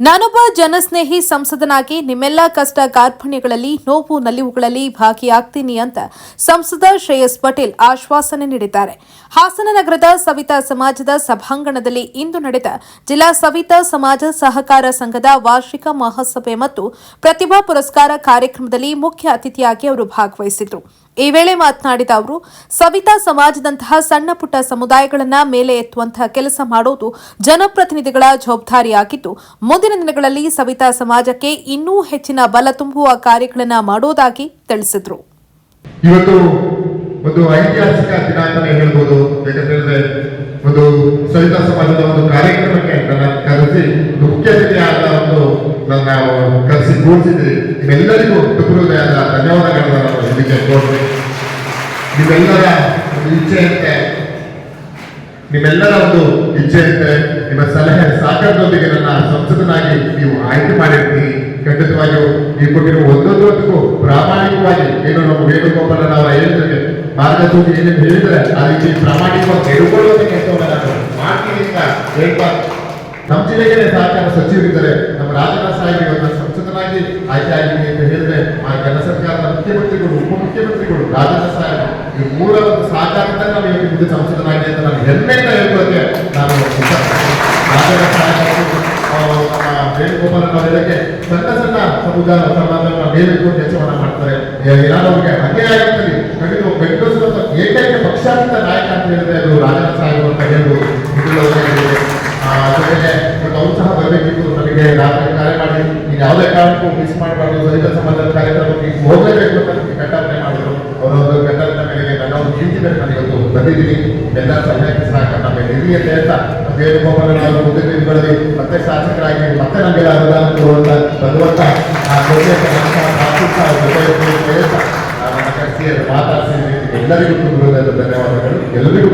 ನಾನೊಬ್ಬ ಜನಸ್ನೇಹಿ ಸಂಸದನಾಗಿ ನಿಮ್ಮೆಲ್ಲ ಕಷ್ಟ ಕಾರ್ಪಣ್ಯಗಳಲ್ಲಿ ನೋವು ನಲಿವುಗಳಲ್ಲಿ ಭಾಗಿಯಾಗ್ತೀನಿ ಅಂತ ಸಂಸದ ಶ್ರೇಯಸ್ ಪಟೇಲ್ ಆಶ್ವಾಸನೆ ನೀಡಿದ್ದಾರೆ. ಹಾಸನ ನಗರದ ಸವಿತಾ ಸಮಾಜದ ಸಭಾಂಗಣದಲ್ಲಿ ಇಂದು ನಡೆದ ಜಿಲ್ಲಾ ಸವಿತಾ ಸಮಾಜ ಸಹಕಾರ ಸಂಘದ ವಾರ್ಷಿಕ ಮಹಾಸಭೆ ಮತ್ತು ಪ್ರತಿಭಾ ಪುರಸ್ಕಾರ ಕಾರ್ಯಕ್ರಮದಲ್ಲಿ ಮುಖ್ಯ ಅತಿಥಿಯಾಗಿ ಅವರು ಭಾಗವಹಿಸಿದ್ರು. ಈ ವೇಳೆ ಮಾತನಾಡಿದ ಅವರು, ಸವಿತಾ ಸಮಾಜದಂತಹ ಸಣ್ಣ ಪುಟ್ಟ ಸಮುದಾಯಗಳನ್ನು ಮೇಲೆ ಎತ್ತುವಂತಹ ಕೆಲಸ ಮಾಡುವುದು ಜನಪ್ರತಿನಿಧಿಗಳ ಜವಾಬ್ದಾರಿಯಾಗಿದ್ದು, ಮುಂದಿನ ದಿನಗಳಲ್ಲಿ ಸವಿತಾ ಸಮಾಜಕ್ಕೆ ಇನ್ನೂ ಹೆಚ್ಚಿನ ಬಲ ತುಂಬುವ ಕಾರ್ಯಗಳನ್ನು ಮಾಡುವುದಾಗಿ ತಿಳಿಸಿದರು. ಇವತ್ತು ಒಂದು ಐತಿಹಾಸಿಕ ದಿನ ಅಂತಾನೆ ಹೇಳ್ಬೋದು. ಯಾಕಂದ್ರೆ ಒಂದು ಸವಿತಾ ಸಮಾಜದ ಒಂದು ಕಾರ್ಯಕ್ರಮಕ್ಕೆ ನನ್ನ ಕರೆಸಿ ಮುಖ್ಯ ಅತಿಥಿಯಾದ ನನ್ನ ಕರೆಸಿ ಕೂಡಿಸಿದ್ರಿ. ನಿಮ್ಮೆಲ್ಲರಿಗೂ ಹೃದಯದ ಧನ್ಯವಾದಗಳನ್ನು ನಾನು ಇದಕ್ಕೆ ಕೋರ್ತೀನಿ. ನಿಮ್ಮೆಲ್ಲರ ಒಂದು ಇಚ್ಛೆಯಂತೆ ನಿಮ್ಮ ಸಲಹೆ ಸಹಕಾರದೊಂದಿಗೆ ನನ್ನ ಸಂಸದನಾಗಿ ನೀವು ಆಯ್ಕೆ ಮಾಡಿರ್ತೀರಿ. ಖಂಡಿತವಾಗಿಯೂ ನೀವು ಕೊಟ್ಟಿರುವ ಒಂದೊಂದಕ್ಕೂ ಪ್ರಾಮಾಣಿಕವಾಗಿ ಏನು ನಮ್ಮ ವೇಣುಗೋಪಾಲನ್ ಅವರ ಹೇಳಿದ್ರೆ ಮಾರ್ಗಸೂಚಿ ಏನೇನು ಹೇಳಿದ್ರೆ ಆ ರೀತಿ ಪ್ರಾಮಾಣಿಕವಾಗಿ ಹೇಳ್ಕೊಳ್ಳೋದೇ ಕೆಲಸವನ್ನು ನಾನು ಮಾಡ್ತೀನಿ ಅಂತ ಹೇಳ್ಬಾರ್ದು. ನಮ್ಮ ಜಿಲ್ಲೆಗೆ ಸಹಕಾರ ಸಚಿವರಿದ್ದಾರೆ. ನಮ್ಮ ರಾಜನಾಥ್ ಸಾಹೇಬ್ ಸಂಸದನಾಗಿ ಆಯ್ಕೆ ಆಗಿದ್ದೀನಿ ಅಂತ ಹೇಳಿದ್ರೆ ಆ ಕೇಂದ್ರ ಸರ್ಕಾರದ ಮುಖ್ಯಮಂತ್ರಿಗಳು, ಉಪಮುಖ್ಯಮಂತ್ರಿಗಳು, ರಾಜನಾಥ್ ಸಾಹೇಬ್ ಈ ಮೂಲ ಒಂದು ಸಹಕಾರದಿಂದ ನಾವು ಇವತ್ತು ಮುಂದೆ ಸಂಸದನಾಗಿ ಅಂತ ನಾನು ಹೆಮ್ಮೆಯಿಂದ ಹೇಳ್ಕೊಳ್ತೇನೆ. ನಾನು ರಾಜನಾಥ್ ಸಾಹೇಬ್ ವೇಣುಗೋಪಾಲನ್ ಅವರಿಗೆ ಸಣ್ಣ ಸಣ್ಣ ಸಮುದಾಯ ಸಮಾಜವನ್ನು ಮೇಲಿಟ್ಟು ಕೆಲಸವನ್ನ ಮಾಡ್ತಾರೆ. ಏನಾದವ್ರಿಗೆ ಅನ್ಯಾಯ ಆಗ್ತದೆ ಖಂಡಿತ ಬೆಂಗಳೂರು ಏಕೈಕ ಪಕ್ಷಾತೀತ ನಾಯಕ ಅಂತ ಹೇಳಿದ್ರೆ ಅದು ರಾಜನಾಥ್ ಸಾಹೇಬ್ ಅಂತ ಹೇಳ್ಬೋದು. ಜೊತೆಗೆ ಅವರು ಸಹ ಬರಬೇಕಿತ್ತು. ನನಗೆ ರಾತ್ರಿ ಕಾರ್ಯ ಮಾಡಿ ನೀವು ಯಾವುದೇ ಕಾರಣಕ್ಕೂ ಮಿಸ್ ಮಾಡಬಾರ್ದು, ಸವಿತಾ ಸಮಾಜದ ಕಾರ್ಯಕ್ರಮಕ್ಕೆ ಹೋಗಲೇಬೇಕು ಅಂತ ನನಗೆ ಕಟ್ಟಪ್ಪಣೆ ಮಾಡಿದ್ರು. ಅವರೊಂದು ಕಟ್ಟಡದ ಮೇಲೆ ನನ್ನ ಒಂದು ನೀತಿ ಮೇಲೆ ನಾನು ಇವತ್ತು ಬಂದಿದ್ದೀನಿ. ಎಲ್ಲ ಸಹಾಯಕ ಸಹಕಾರ ನಮ್ಮ ನಿಧಿ ಅಂತ ಹೇಳ್ತಾ ವೇಣುಗೋಪಾಲನ್ ಅವರು ಮುಂದೆ ನಿಂತ್ಕೊಳ್ಳಿ ಮತ್ತೆ ಶಾಸಕರಾಗಿ ಮತ್ತೆ ನಮಗೆಲ್ಲ ಅನುದಾನ ಕೊಡುವಂತ ಬಂದುವಂತ ಮಾತಾಡ್ತೀನಿ. ಎಲ್ಲರಿಗೂ ಧನ್ಯವಾದಗಳು. ಎಲ್ಲರಿಗೂ